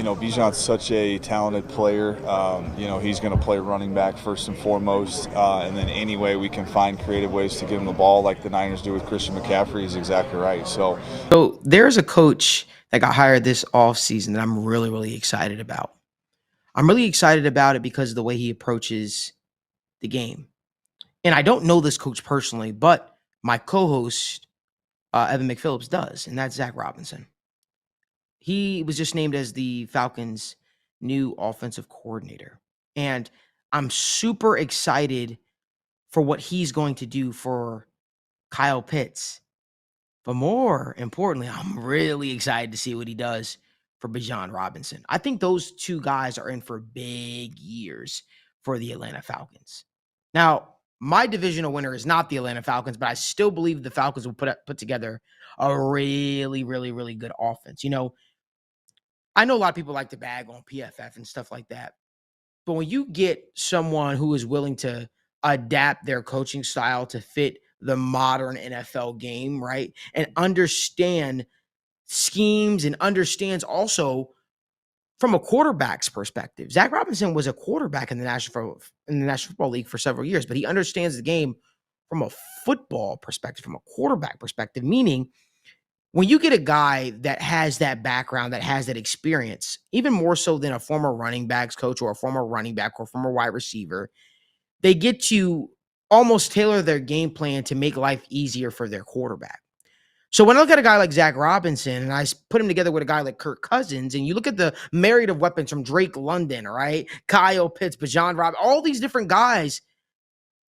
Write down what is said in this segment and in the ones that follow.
Bijan's such a talented player. He's going to play running back first and foremost, and then any way we can find creative ways to get him the ball, like the Niners do with Christian McCaffrey, is exactly right. So there's a coach that got hired this offseason that I'm really, really excited about. I'm really excited about it because of the way he approaches the game. And I don't know this coach personally, but my co-host, Evan McPhillips, does, and that's Zac Robinson. He was just named as the Falcons' new offensive coordinator. And I'm super excited for what he's going to do for Kyle Pitts. But more importantly, I'm really excited to see what he does for Bijan Robinson. I think those two guys are in for big years for the Atlanta Falcons. Now, my divisional winner is not the Atlanta Falcons, but I still believe the Falcons will put together a really, really, really good offense. I know a lot of people like to bag on PFF and stuff like that. But when you get someone who is willing to adapt their coaching style to fit the modern NFL game, right? And understand schemes and understands also from a quarterback's perspective. Zac Robinson was a quarterback in the National Football League for several years, but he understands the game from a football perspective, from a quarterback perspective, meaning when you get a guy that has that background, that has that experience, even more so than a former running backs coach or a former running back or former wide receiver, they get to almost tailor their game plan to make life easier for their quarterback. So when I look at a guy like Zac Robinson and I put him together with a guy like Kirk Cousins, and you look at the myriad of weapons from Drake London, right? Kyle Pitts, Bijan Robinson, all these different guys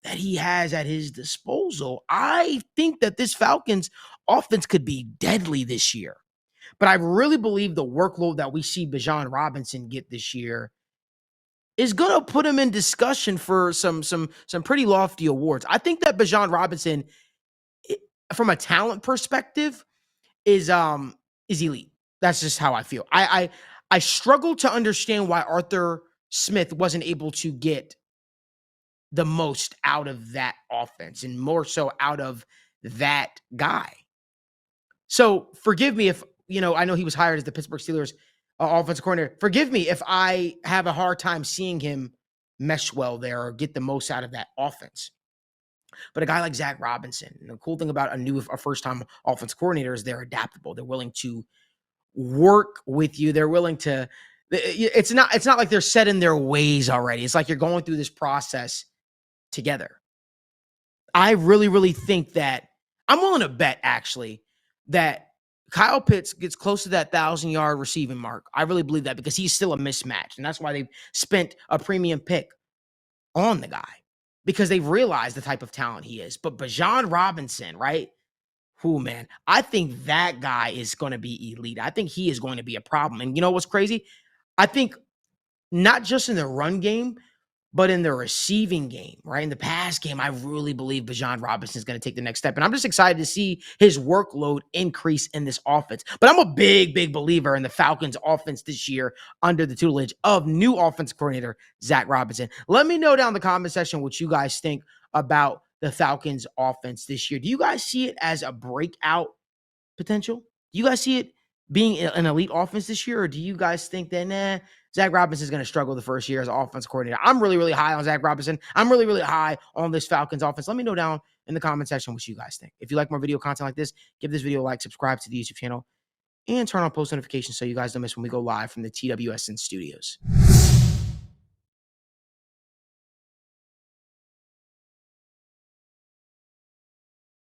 that he has at his disposal, I think that this Falcons offense could be deadly this year. But I really believe the workload that we see Bijan Robinson get this year is going to put him in discussion for some pretty lofty awards. I think that Bijan Robinson, from a talent perspective, is elite. That's just how I feel. I struggle to understand why Arthur Smith wasn't able to get the most out of that offense and more so out of that guy. So forgive me if, I know he was hired as the Pittsburgh Steelers offensive coordinator. Forgive me if I have a hard time seeing him mesh well there or get the most out of that offense. But a guy like Zac Robinson, and the cool thing about a first-time offensive coordinator is they're adaptable. They're willing to work with you. They're willing to, it's not like they're set in their ways already. It's like you're going through this process together. I really, really think that I'm willing to bet actually that Kyle Pitts gets close to that 1,000-yard receiving mark. I really believe that because he's still a mismatch. And that's why they've spent a premium pick on the guy, because they've realized the type of talent he is. But Bijan Robinson, right? Man, I think that guy is going to be elite. I think he is going to be a problem. And you know what's crazy? I think not just in the run game, but in the receiving game, right? In the pass game, I really believe Bijan Robinson is going to take the next step. And I'm just excited to see his workload increase in this offense. But I'm a big, big believer in the Falcons offense this year under the tutelage of new offensive coordinator, Zac Robinson. Let me know down in the comment section what you guys think about the Falcons offense this year. Do you guys see it as a breakout potential? Do you guys see it being an elite offense this year? Or do you guys think that, Zac Robinson is going to struggle the first year as an offense coordinator? I'm really, really high on Zac Robinson. I'm really, really high on this Falcons offense. Let me know down in the comment section what you guys think. If you like more video content like this, give this video a like, subscribe to the YouTube channel, and turn on post notifications so you guys don't miss when we go live from the TWSN studios.